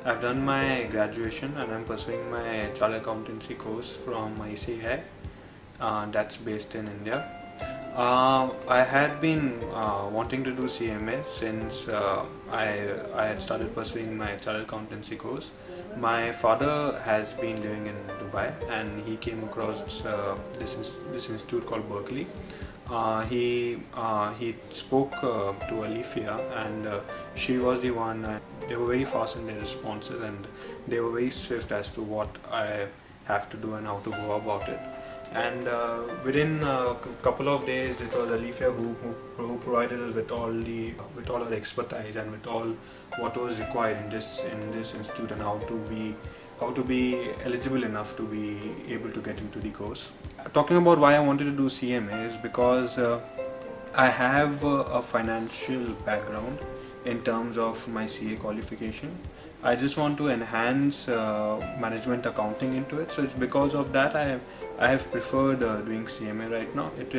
I've done my graduation and I'm pursuing my chartered accountancy course from ICAI, that's based in India. I had been wanting to do CMA since I had started pursuing my chartered accountancy course. My father has been living in Dubai and he came across this institute called Berkeley. He spoke to Alifia and she was the one. They were very fast in their responses and they were very swift as to what I have to do and how to go about it. And within a couple of days, it was Alifia who provided us with all our expertise and with all what was required in this institute and how to be eligible enough to be able to get into the course. Talking about why I wanted to do CMA is because I have a financial background in terms of my CA qualification. I just want to enhance management accounting into it. So it's because of that I have preferred doing CMA right now. It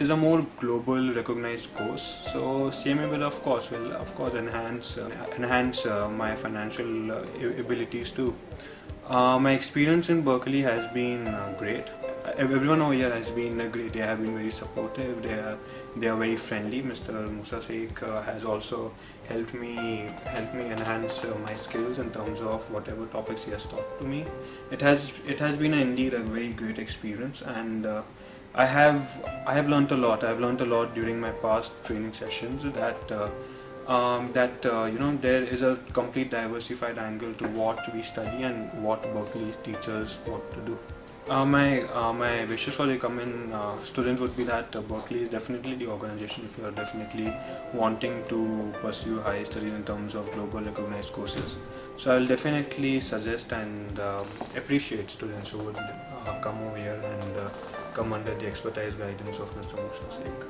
is a more global recognized course. So CMA will of course enhance my financial abilities too. My experience in Berkeley has been great. Everyone over here has been great. They have been very supportive. They are very friendly. Mr. Musa Sheikh has also helped me enhance my skills in terms of whatever topics he has taught to me. It has been indeed a very great experience, and I have learnt a lot. I have learnt a lot during my past training sessions that there is a complete diversified angle to what we study and what Berkeley teaches what to do. My wishes for the coming students would be that Berkeley is definitely the organization if you are definitely wanting to pursue higher studies in terms of global recognized courses. So I will definitely suggest and appreciate students who would come over here and come under the expertise guidance of Mr. Musa Sheikh.